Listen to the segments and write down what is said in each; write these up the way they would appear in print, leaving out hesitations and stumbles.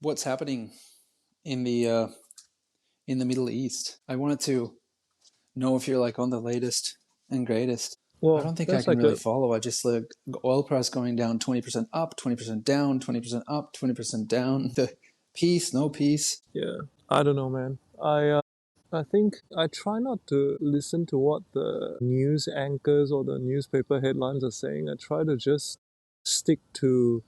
what's happening in the Middle East. I wanted to know if you're like on the latest and greatest. I Well, don't think I that's can like really a follow. I just like oil price going down 20% up, 20% down, 20% up, 20% down. The peace, no peace. yeah. I don't know, man. I think I try not to listen to what the news anchors or the newspaper headlines are saying. I try to just stick to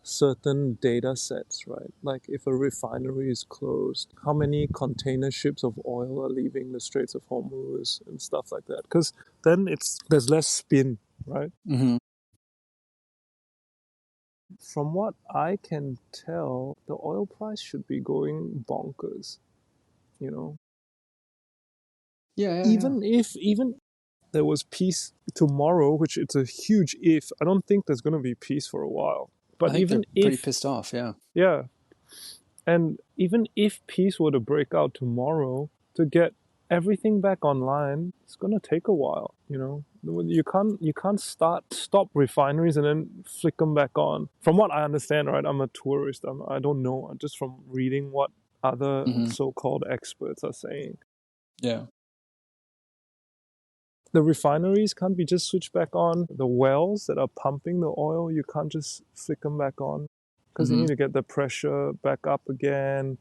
certain data sets, right? Like if a refinery is closed, how many container ships of oil are leaving the Straits of Hormuz and stuff like that. Because then there's less spin, right? Mm-hmm. From what I can tell, the oil price should be going bonkers, you know. Yeah. Even there was peace tomorrow, which it's a huge if. I don't think there's going to be peace for a while. I But think they're even pretty if, pissed off. Yeah. yeah, and even if peace were to break out tomorrow, to get everything back online, it's going to take a while, you know. You can't stop refineries and then flick them back on. From what I understand, right? I'm a tourist. I don't know. Just from reading what other Mm-hmm. so-called experts are saying. Yeah. The refineries can't be just switched back on. The wells that are pumping the oil, you can't just flick them back on because you Mm-hmm. need to get the pressure back up again.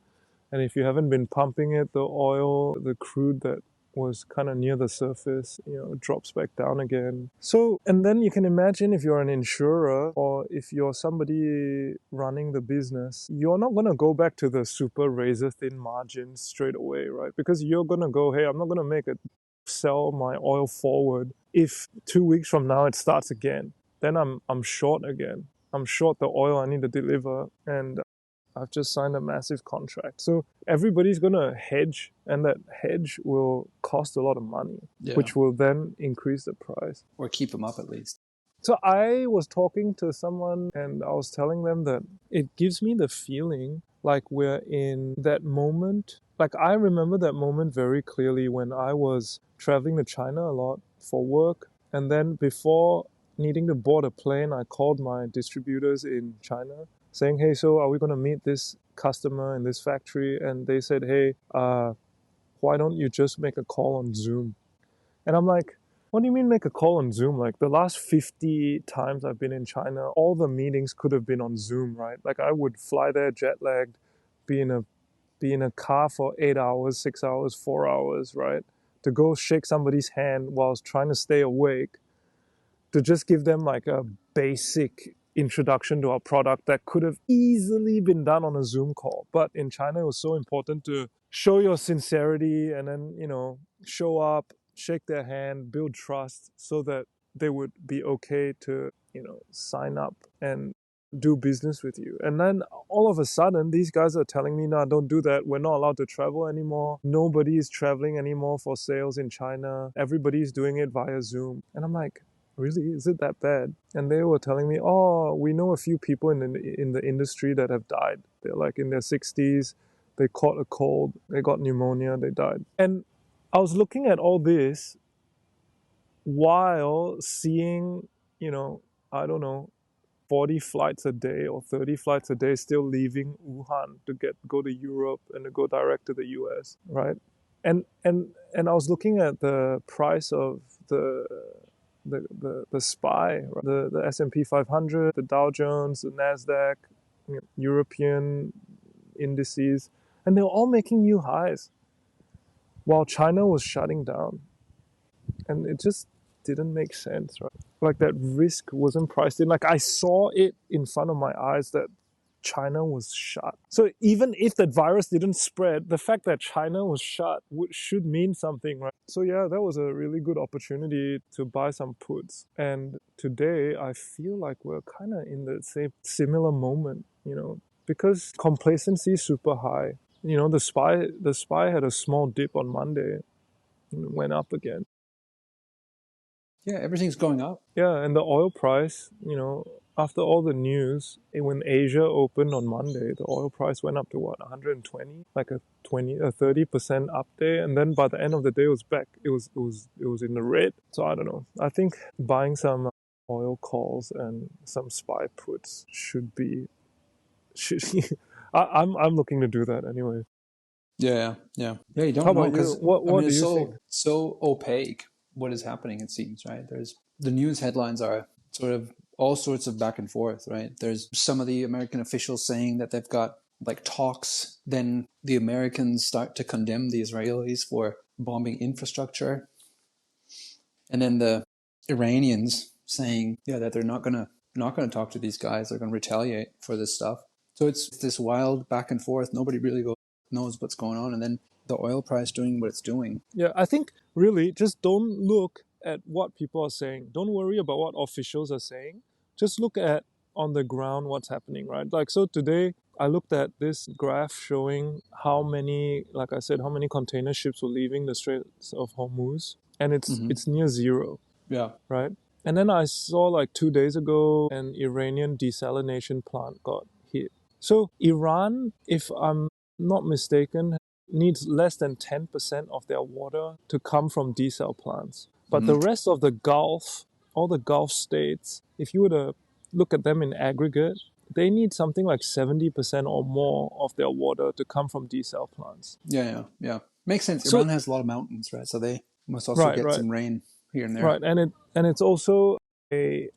And if you haven't been pumping it, the oil, the crude that was kind of near the surface, drops back down again. So, and then you can imagine if you're an insurer or if you're somebody running the business, you're not going to go back to the super razor thin margins straight away, right? Because you're going to go, hey, I'm not going to sell my oil forward if 2 weeks from now it starts again. Then I'm short again. I'm short the oil I need to deliver, and I've just signed a massive contract. So everybody's going to hedge, and that hedge will cost a lot of money, Yeah. which will then increase the price. Or keep them up at least. So I was talking to someone and I was telling them that it gives me the feeling like we're in that moment. Like I remember that moment very clearly when I was traveling to China a lot for work. And then before needing to board a plane, I called my distributors in China saying, hey, so are we going to meet this customer in this factory? And they said, hey, why don't you just make a call on Zoom? And I'm like, what do you mean make a call on Zoom? Like the last 50 times I've been in China, all the meetings could have been on Zoom, right? Like I would fly there jet lagged, be in a car for 8 hours, 6 hours, 4 hours, right? To go shake somebody's hand whilst trying to stay awake, to just give them like a basic introduction to our product that could have easily been done on a Zoom call. But in China, it was so important to show your sincerity and then, show up, shake their hand, build trust so that they would be okay to, sign up and do business with you. And then all of a sudden, these guys are telling me, no, don't do that. We're not allowed to travel anymore. Nobody is traveling anymore for sales in China. Everybody's doing it via Zoom. And I'm like, really? Is it that bad? And they were telling me, oh, we know a few people in the industry that have died. They're like in their 60s. They caught a cold. They got pneumonia. They died. And I was looking at all this while seeing, I don't know, 40 flights a day or 30 flights a day still leaving Wuhan to go to Europe and to go direct to the US, right? And I was looking at the price of the SPY, right? the S&P 500, the Dow Jones, the Nasdaq, European indices, and they were all making new highs while China was shutting down. And it just didn't make sense, right? Like that risk wasn't priced in. Like I saw it in front of my eyes that China was shut. So even if that virus didn't spread, the fact that China was shut should mean something, right? So yeah, that was a really good opportunity to buy some puts. And today I feel like we're kind of in the same similar moment, because complacency is super high. The SPY had a small dip on Monday and went up again. Yeah, everything's going up. Yeah, and the oil price, after all the news, when Asia opened on Monday, the oil price went up to what, 120? Like a 30% up day, and then by the end of the day, it was back. It was in the red. So I don't know. I think buying some oil calls and some SPY puts should be. I'm looking to do that anyway. Yeah. You How don't know about you? because I What mean do it's you think? so opaque what is happening. It seems right. There's the news headlines are sort of all sorts of back and forth. Right. There's some of the American officials saying that they've got like talks. Then the Americans start to condemn the Israelis for bombing infrastructure, and then the Iranians saying yeah that they're not gonna talk to these guys. They're gonna retaliate for this stuff. So it's this wild back and forth. Nobody really knows what's going on, and then the oil price doing what it's doing. Yeah, I think really just don't look at what people are saying. Don't worry about what officials are saying. Just look at on the ground what's happening, right? Like, so today I looked at this graph showing how many, like I said, how many container ships were leaving the Straits of Hormuz, and Mm-hmm. it's near zero, Yeah. right? And then I saw like 2 days ago an Iranian desalination plant got hit. So Iran, if I'm not mistaken, needs less than 10% of their water to come from desal plants. But Mm-hmm. the rest of the Gulf, all the Gulf states, if you were to look at them in aggregate, they need something like 70% or more of their water to come from desal plants. Yeah. Makes sense. So, Iran has a lot of mountains, right? So they must also right, get right. some rain here and there. Right, and it's also a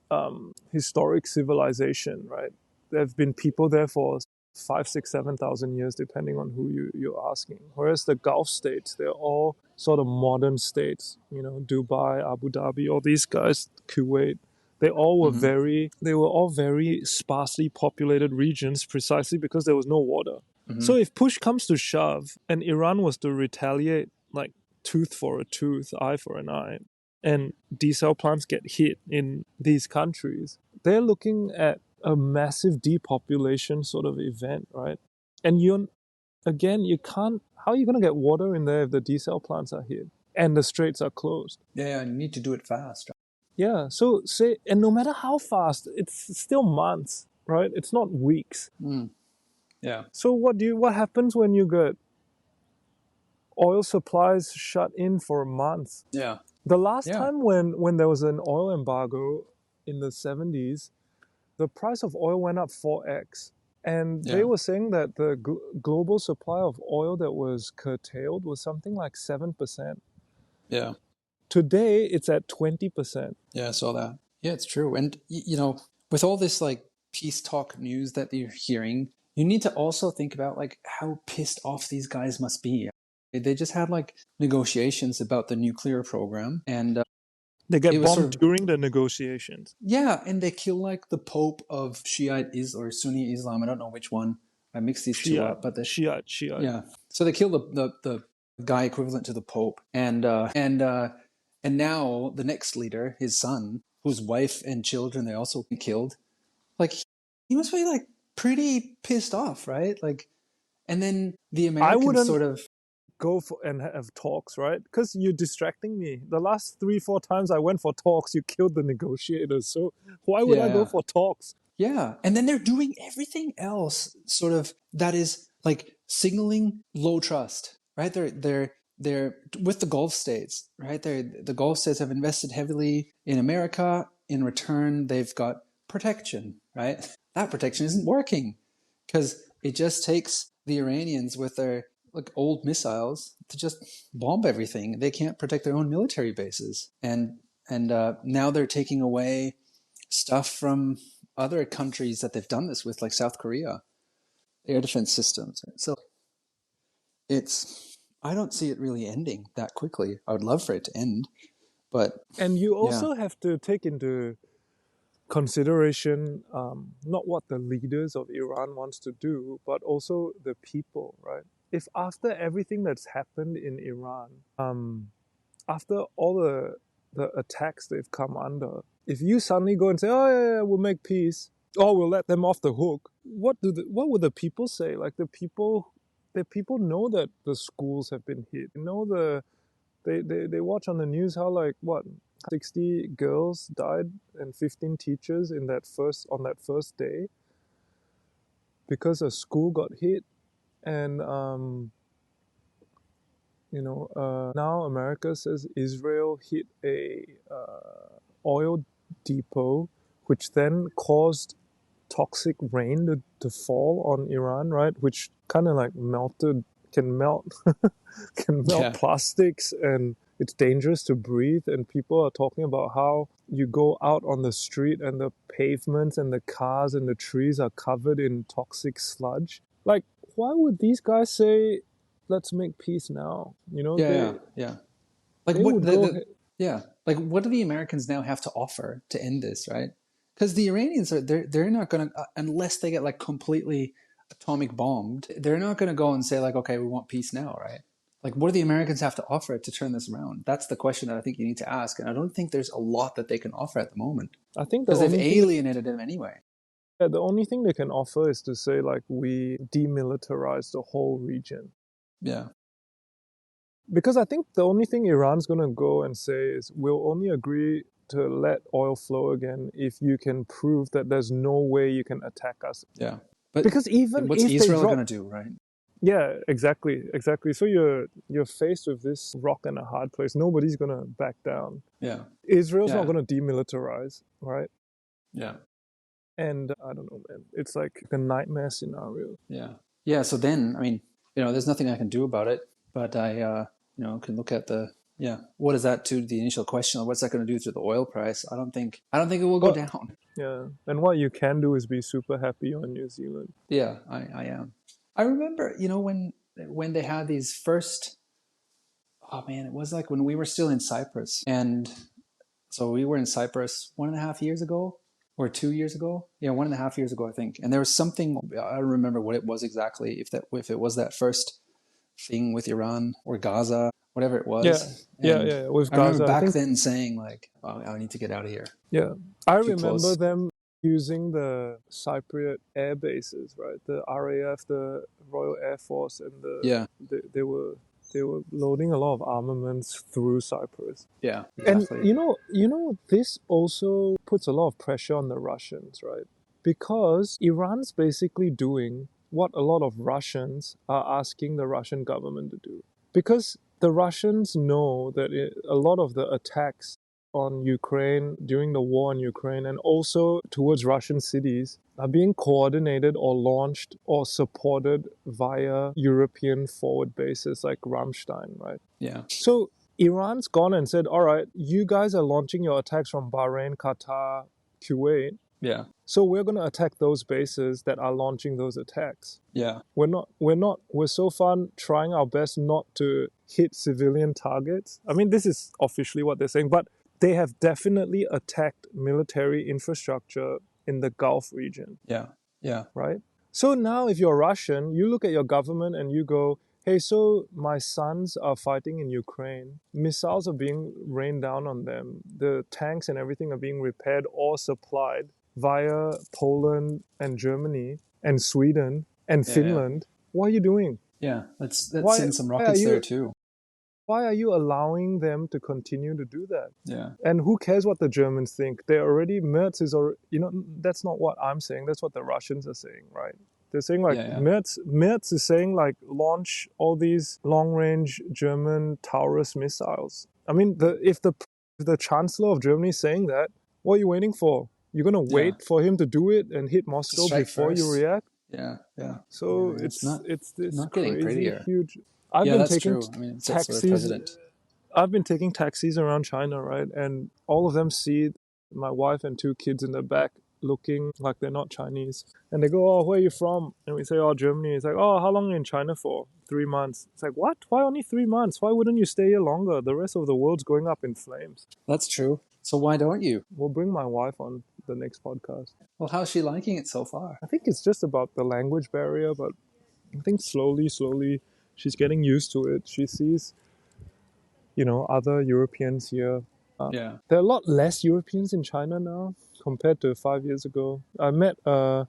historic civilization, right? There have been people there for 5, 6, 7,000 years, depending on who you're asking. Whereas the Gulf states, they're all sort of modern states. You know, Dubai, Abu Dhabi, all these guys, Kuwait. Mm-hmm. They were all very sparsely populated regions, precisely because there was no water. Mm-hmm. So if push comes to shove, and Iran was to retaliate, like tooth for a tooth, eye for an eye, and desal plants get hit in these countries, they're looking at a massive depopulation sort of event, right? And you can't. How are you going to get water in there if the desal plants are hit and the straits are closed? Yeah, you need to do it fast. Yeah. So say, and no matter how fast, it's still months, right? It's not weeks. Mm. Yeah. So what happens when you get oil supplies shut in for months? Yeah. The last Yeah. time when there was an oil embargo in the 70s, the price of oil went up 4x. And they Yeah. were saying that the global supply of oil that was curtailed was something like 7%. Yeah. Today, it's at 20%. Yeah. I saw that. Yeah, it's true. And with all this like peace talk news that you're hearing, you need to also think about like how pissed off these guys must be. They just had like negotiations about the nuclear program, and They it get was sort bombed of during the negotiations. yeah, and they kill like the Pope of Shiite is or Sunni Islam. I don't know which one. I mixed these two Shiite, up, but Shiite. yeah. So they kill the guy equivalent to the Pope, and now the next leader, his son, whose wife and children they also killed. Like he must be like pretty pissed off, right? Like, and then the I Americans wouldn't sort of go for and have talks, right? Because you're distracting me. The last 3, 4 times I went for talks, you killed the negotiators. So why would I go yeah. for talks? Yeah. And then they're doing everything else sort of that is like signaling low trust, right? They're with the Gulf states, right? The Gulf states have invested heavily in America. In return, they've got protection, right? That protection isn't working because it just takes the Iranians with their like old missiles to just bomb everything. They can't protect their own military bases, and now they're taking away stuff from other countries that they've done this with, like South Korea, air defense systems. So I don't see it really ending that quickly. I would love for it to end, but And you yeah, also have to take into consideration not what the leaders of Iran wants to do, but also the people, right? If after everything that's happened in Iran, after all the attacks they've come under, if you suddenly go and say, "Oh yeah, we'll make peace," or we'll let them off the hook, what would the people say? Like the people know that the schools have been hit. They know they watch on the news how like what 60 girls died and 15 teachers in that first day because a school got hit. And now America says Israel hit a oil depot, which then caused toxic rain to fall on Iran, right? Which kind of like can melt, can melt Yeah. plastics, and it's dangerous to breathe. And people are talking about how you go out on the street and the pavements and the cars and the trees are covered in toxic sludge. Like, why would these guys say, let's make peace now? Yeah, yeah, yeah. Like They what would go, yeah, like what do the Americans now have to offer to end this, right? Because the Iranians are they're not going to unless they get like completely atomic bombed, they're not going to go and say like, okay, we want peace now, right? Like, what do the Americans have to offer to turn this around? That's the question that I think you need to ask, and I don't think there's a lot that they can offer at the moment I think because they've alienated them anyway. the only thing they can offer is to say like we demilitarize the whole region. Yeah, Because I think the only thing Iran's going to go and say is we'll only agree to let oil flow again if you can prove that there's no way you can attack us. yeah. But Because even what's if they Israel drop, going to do, right? yeah, exactly. So you're faced with this rock and a hard place. Nobody's going to back down. Yeah, Israel's yeah, not going to demilitarize, right? yeah, And I don't know, man. It's like a nightmare scenario. yeah, yeah. So then, I mean, there's nothing I can do about it, but I, can look at the yeah. What is that to the initial question of what's that going to do to the oil price? I don't think it will go But down. yeah, and what you can do is be super happy on New Zealand. Yeah, I am. I remember, when they had these first. Oh man, it was like when we were still in Cyprus, and so we were in Cyprus 1.5 years ago or 2 years ago. Yeah, 1.5 years ago, I think. And there was something I don't remember what it was exactly. If it was that first thing with Iran or Gaza, whatever it Yeah, was. yeah, And yeah. With I remember Gaza, I back think. then saying like, oh, I need to get out of here. Yeah, I Too remember close. them using the Cypriot air bases, right? The RAF, the Royal Air Force, and Yeah, they were loading a lot of armaments through Cyprus. yeah, And exactly. this also puts a lot of pressure on the Russians, right? Because Iran's basically doing what a lot of Russians are asking the Russian government to do. Because the Russians know that a lot of the attacks on Ukraine during the war in Ukraine and also towards Russian cities are being coordinated or launched or supported via European forward bases like Ramstein, right? Yeah, So Iran's gone and said, all right, you guys are launching your attacks from Bahrain, Qatar, Kuwait. yeah, So we're going to attack those bases that are launching those attacks. yeah, We're so far trying our best not to hit civilian targets. I mean, this is officially what they're saying, but they have definitely attacked military infrastructure in the Gulf region, yeah, yeah, right? So now if you're Russian, you look at your government and you go, hey, so my sons are fighting in Ukraine. Missiles are being rained down on them. The tanks and everything are being repaired or supplied via Poland and Germany and Sweden and yeah, yeah, Finland. What are you doing? yeah. Let's Why send some why are rockets there you too. why are you allowing them to continue to do that? Yeah, And who cares what the Germans think? They're already Merz is already, that's not what I'm saying. That's what the Russians are saying, right? They're saying like yeah, yeah. Merz is saying like launch all these long-range German Taurus missiles. I mean, if the Chancellor of Germany is saying that, what are you waiting for? You're gonna Yeah. wait for him to do it and hit To Moscow strike before you first. react? Yeah, yeah, yeah. So Man, it's this not getting crazy prettier. huge. I've Yeah, been that's taking true. I mean, it's the taxis president. I've been taking taxis around China, right? And all of them see my wife and two kids in the back looking like they're not Chinese. And they go, oh, where are you from? And we say, oh, Germany. It's like, oh, how long are you in China for? 3 months. It's like, what? Why only 3 months? Why wouldn't you stay here longer? The rest of the world's going up in flames. That's true. So why don't you? We'll bring my wife on the next podcast. Well, how's she liking it so far? I think it's just about the language barrier, but I think slowly, she's getting used to it. She sees, other Europeans here. Yeah. There are a lot less Europeans in China now compared to 5 years ago. I met a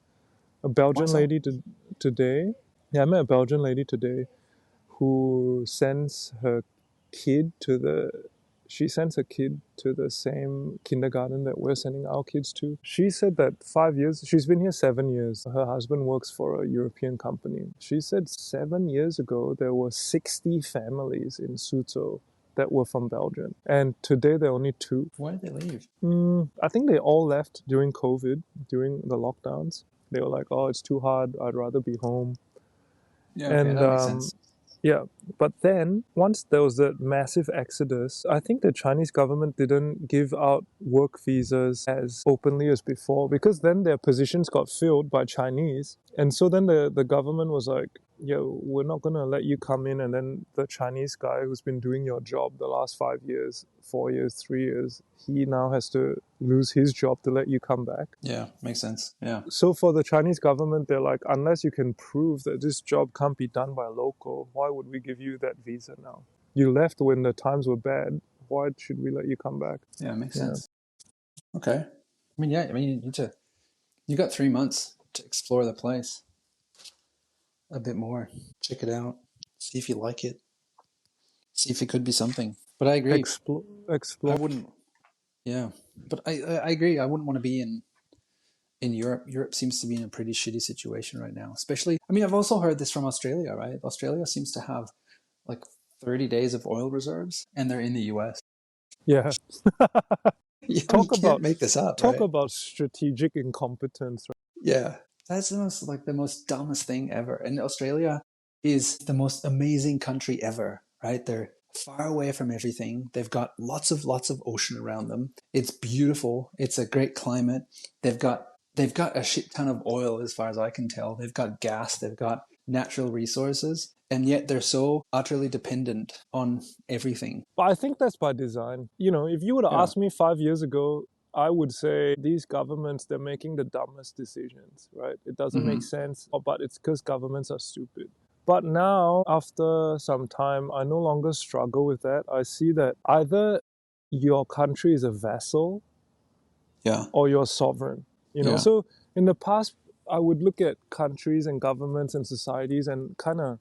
Why Belgian so? lady today. Yeah, I met a Belgian lady today who sends her kid to the. She sends her kid to the same kindergarten that we're sending our kids to. She said that 5 years, she's been here 7 years. Her husband works for a European company. She said 7 years ago, there were 60 families in Suzhou that were from Belgium. And today there are only two. Why did they leave? I think they all left during COVID, during the lockdowns. They were like, oh, it's too hard. I'd rather be home. Yeah, okay, And that makes sense. yeah, but then once there was that massive exodus, I think the Chinese government didn't give out work visas as openly as before, because then their positions got filled by Chinese. And so then the government was like, yo, we're not going to let you come in. And then the Chinese guy who's been doing your job the last 5 years, 4 years, 3 years, he now has to lose his job to let you come back. Yeah, makes sense. Yeah. So for the Chinese government, they're like, unless you can prove that this job can't be done by a local, why would we give you that visa now? You left when the times were bad. Why should we let you come back? Yeah, makes sense. Okay. I mean, yeah, I mean, you got 3 months to explore the place a bit more. Check it out. See if you like it. See if it could be something. But I agree. I Explore. wouldn't. Yeah, but I agree. I wouldn't want to be in Europe. Europe seems to be in a pretty shitty situation right now. Especially, I mean, I've also heard this from Australia, right? Australia seems to have like 30 days of oil reserves, and they're in the US. Yeah. Yeah, you Talk can't about make this up, talk right? about strategic incompetence. Right? Yeah, that's the most dumbest thing ever. And Australia is the most amazing country ever, right? They're far away from everything. They've got lots of ocean around them. It's beautiful. It's a great climate. They've got they've got a shit ton of oil as far as I can tell. They've got gas, they've got natural resources, and yet they're so utterly dependent on everything. But I think that's by design. You know, if you would have Yeah. asked me 5 years ago, I would say these governments, they're making the dumbest decisions, right? It doesn't make Mm-hmm. sense, but it's because governments are stupid. But now, after some time, I no longer struggle with that. I see that either your country is a vassal Yeah. or you're sovereign. You know, Yeah. so in the past, I would look at countries and governments and societies and kind of,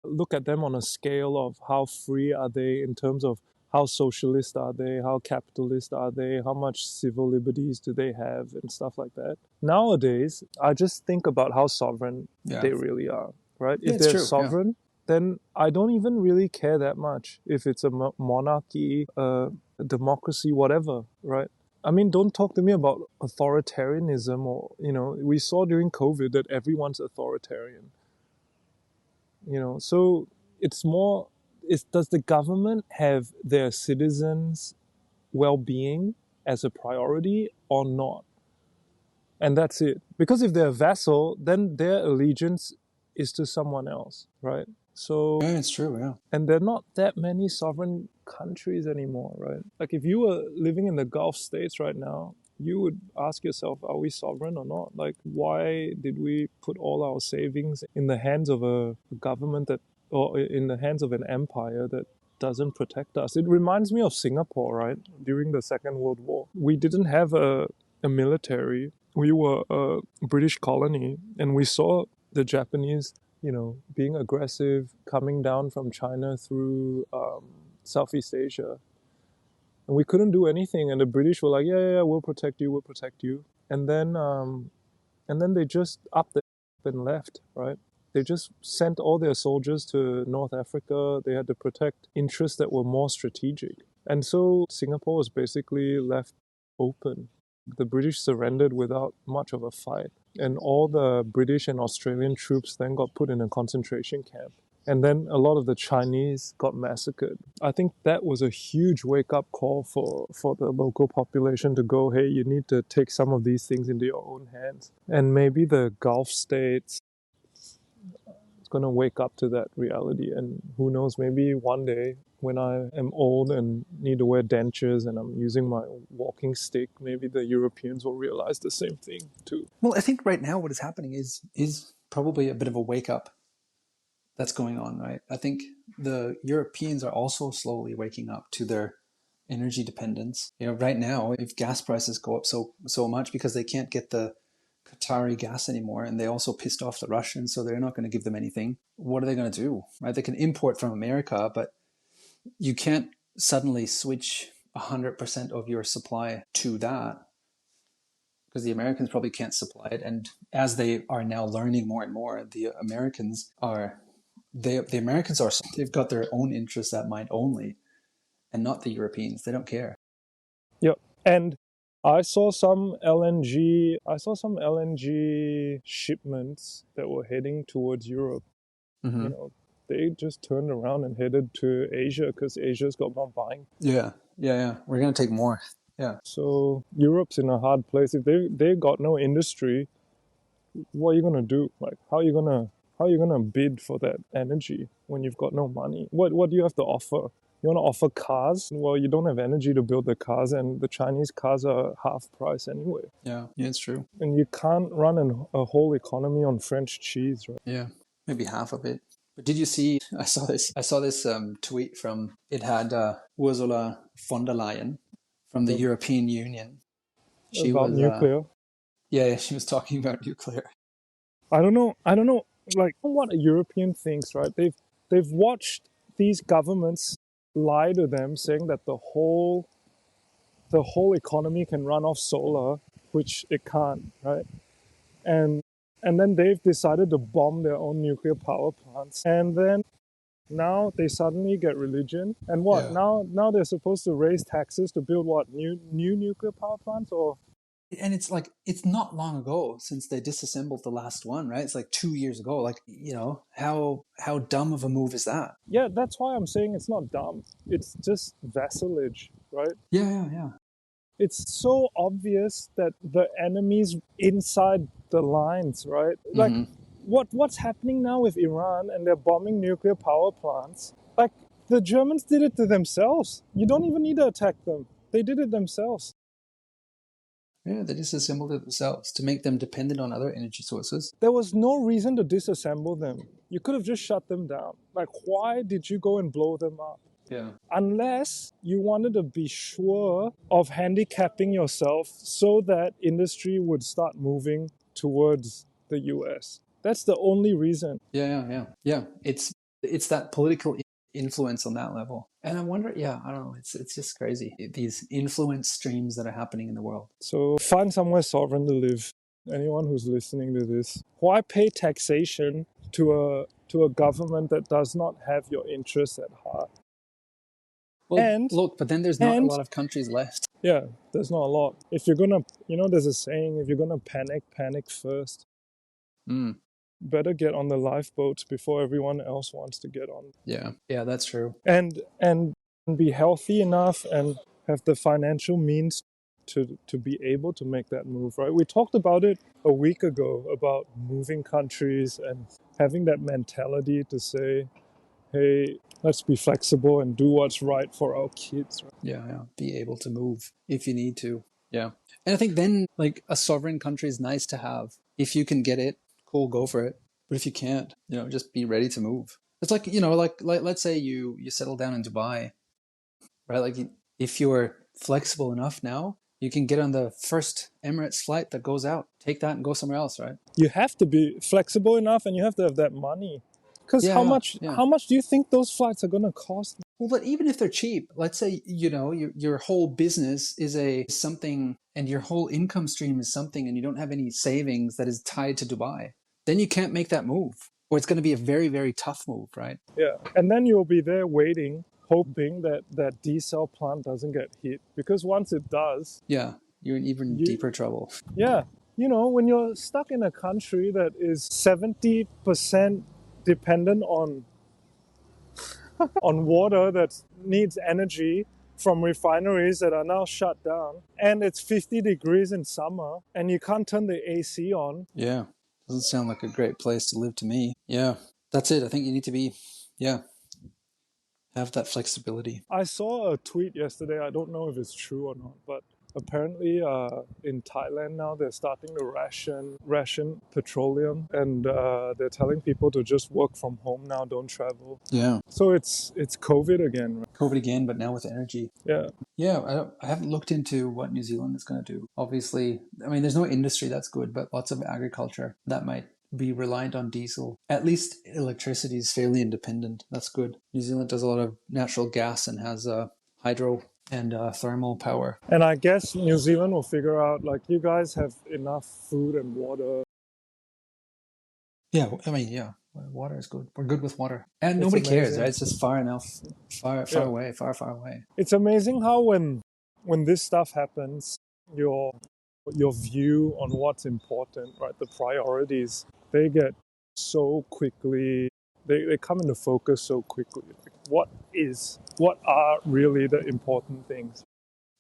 look at them on a scale of how free are they in terms of how socialist are they, how capitalist are they, how much civil liberties do they have, and stuff like that. Nowadays, I just think about how sovereign Yeah. they really are, right? Yeah, If it's they're true. Yeah. sovereign, then I don't even really care that much if it's a monarchy, a democracy, whatever, right? I mean, don't talk to me about authoritarianism or, we saw during COVID that everyone's authoritarian, so it's more, does the government have their citizens' well-being as a priority or not? And that's it. Because if they're a vassal, then their allegiance is to someone else, right? So, Yeah, it's true. Yeah. and there are not that many sovereign countries anymore, right? Like if you were living in the Gulf states right now, you would ask yourself, are we sovereign or not? Like, why did we put all our savings in the hands of a government or in the hands of an empire that doesn't protect us? It reminds me of Singapore, right? During the Second World War. We didn't have a military. We were a British colony, and we saw the Japanese being aggressive, coming down from China through Southeast Asia. And we couldn't do anything. And the British were like, yeah, we'll protect you, we'll protect you. And then they just upped it and left, right? They just sent all their soldiers to North Africa. They had to protect interests that were more strategic. And so Singapore was basically left open. The British surrendered without much of a fight. And all the British and Australian troops then got put in a concentration camp. And then a lot of the Chinese got massacred. I think that was a huge wake-up call for the local population to go, hey, you need to take some of these things into your own hands. And maybe the Gulf states is going to wake up to that reality. And who knows, maybe one day when I am old and need to wear dentures and I'm using my walking stick, maybe the Europeans will realize the same thing too. Well, I think right now what is happening is probably a bit of a wake up that's going on, right? I think the Europeans are also slowly waking up to their energy dependence. Right now, if gas prices go up so much because they can't get the Qatari gas anymore, and they also pissed off the Russians, so they're not going to give them anything. What are they going to do? Right? They can import from America, but you can't suddenly switch 100% of your supply to that because the Americans probably can't supply it. And as they are now learning more and more, the Americans they've got their own interests at mind only, and not the Europeans. They don't care. Yep. And I saw some LNG shipments that were heading towards Europe. Mm-hmm. You know, they just turned around and headed to Asia because Asia's got more buying. Yeah, yeah, yeah. We're gonna take more. Yeah, So Europe's in a hard place. If they got no industry, what are you gonna do? Like, how are you gonna bid for that energy when you've got no money? What do you have to offer? You want to offer cars? Well, you don't have energy to build the cars, and the Chinese cars are half price anyway. yeah, yeah. It's true. And you can't run a whole economy on French cheese, right? Yeah, maybe half of it. But did you see? I saw this. I saw this tweet from. It had Ursula von der Leyen from the European Union. She About was. nuclear. Yeah, she was talking about nuclear. I don't know. I don't know. Like what a European thinks, right? They've watched these governments lie to them, saying that the whole economy can run off solar, which it can't, right? And and then they've decided to bomb their own nuclear power plants, and then now they suddenly get religion, and what? Yeah. Now they're supposed to raise taxes to build what new nuclear power plants, or And it's like it's not long ago since they disassembled the last one, right? It's like 2 years ago. Like, how dumb of a move is that? yeah, that's why I'm saying it's not dumb. It's just vassalage, right? Yeah, yeah, yeah. It's so obvious that the enemy's inside the lines, right? Like Mm-hmm. what's happening now with Iran and they're bombing nuclear power plants? Like the Germans did it to themselves. You don't even need to attack them. They did it themselves. Yeah, they disassembled it themselves to make them dependent on other energy sources. There was no reason to disassemble them. You could have just shut them down. Like why did you go and blow them up? Yeah. Unless you wanted to be sure of handicapping yourself so that industry would start moving towards the US. That's the only reason. Yeah, yeah, yeah. Yeah. It's that political influence on that level. And I wonder, yeah, I don't know, it's just crazy. These influence streams that are happening in the world. So find somewhere sovereign to live. Anyone who's listening to this, why pay taxation to a government that does not have your interests at heart? Well, And look, but then there's not a lot of countries left. yeah, there's not a lot. If you're gonna, there's a saying: if you're gonna panic, panic first. Mm. Better get on the lifeboats before everyone else wants to get on. Yeah, yeah, that's true. And be healthy enough and have the financial means to be able to make that move, right? We talked about it a week ago about moving countries and having that mentality to say, hey, let's be flexible and do what's right for our kids. Right? Yeah, yeah. Be able to move if you need to. Yeah. And I think then, like, a sovereign country is nice to have. If you can get it, cool, go for it. But if you can't, just be ready to move. It's like, like let's say you settle down in Dubai, right? Like, if you're flexible enough now, you can get on the first Emirates flight that goes out, take that and go somewhere else, right? You have to be flexible enough and you have to have that money. Because Yeah, yeah. how much do you think those flights are going to cost? Well, but even if they're cheap, let's say, your whole business is something and your whole income stream is something and you don't have any savings that is tied to Dubai, then you can't make that move. Or it's going to be a very, very tough move, right? Yeah. And then you'll be there waiting, hoping that that diesel plant doesn't get hit. Because once it does, Yeah, you're in even deeper trouble. yeah, when you're stuck in a country that is 70% dependent on water that needs energy from refineries that are now shut down, and it's 50 degrees in summer, and you can't turn the AC on. Yeah, doesn't sound like a great place to live to me. Yeah, that's it. I think you need to be, have that flexibility. I saw a tweet yesterday, I don't know if it's true or not, but apparently in Thailand now they're starting to ration petroleum, and they're telling people to just work from home now, don't travel. Yeah. So it's COVID again, right? COVID again, but now with energy. Yeah. Yeah, I haven't looked into what New Zealand is going to do. Obviously, I mean, there's no industry that's good, but lots of agriculture that might be reliant on diesel. At least electricity is fairly independent. That's good. New Zealand does a lot of natural gas and has hydro and thermal power. And I guess New Zealand will figure out, like, you guys have enough food and water. Yeah, I mean, yeah, water is good. We're good with water. And nobody cares, right? It's just far enough, far away, far away. It's amazing how when this stuff happens, your your view on what's important, right? The priorities, they get so quickly, they come into focus so quickly. Like what are really the important things?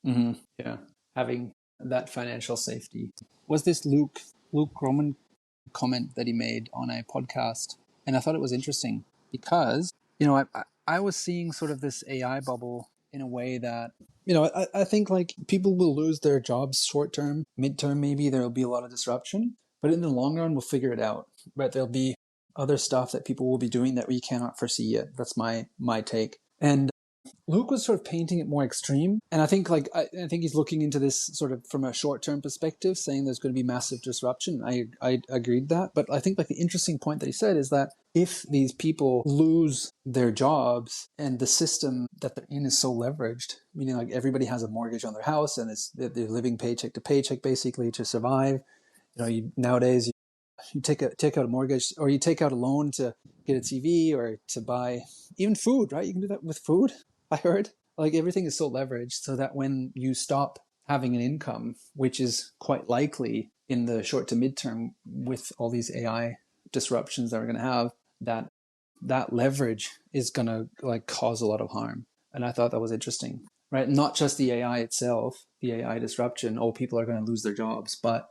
Mm-hmm. Yeah, having that financial safety. Was this Luke Groman comment that he made on a podcast, and I thought it was interesting because I was seeing sort of this AI bubble in a way that I think like people will lose their jobs short term, midterm, maybe there'll be a lot of disruption, but in the long run we'll figure it out. But there'll be other stuff that people will be doing that we cannot foresee yet. That's my take. And Luke was sort of painting it more extreme, and I think I think he's looking into this sort of from a short term perspective, saying there's going to be massive disruption. I agreed that, but I think like the interesting point that he said is that if these people lose their jobs and the system that they're in is so leveraged, meaning like everybody has a mortgage on their house and they're living paycheck to paycheck basically to survive. Nowadays you take out a mortgage or you take out a loan to get a TV or to buy even food, right? You can do that with food. I heard like everything is so leveraged so that when you stop having an income, which is quite likely in the short to midterm with all these AI disruptions that we're going to have, that leverage is going to like cause a lot of harm. And I thought that was interesting, right? Not just the AI itself, the AI disruption, oh, people are going to lose their jobs, but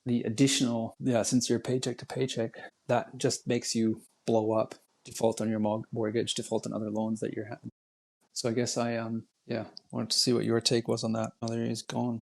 the additional, since you're paycheck to paycheck, that just makes you blow up, default on your mortgage, default on other loans that you're having. So I guess I wanted to see what your take was on that. Oh, there he's gone.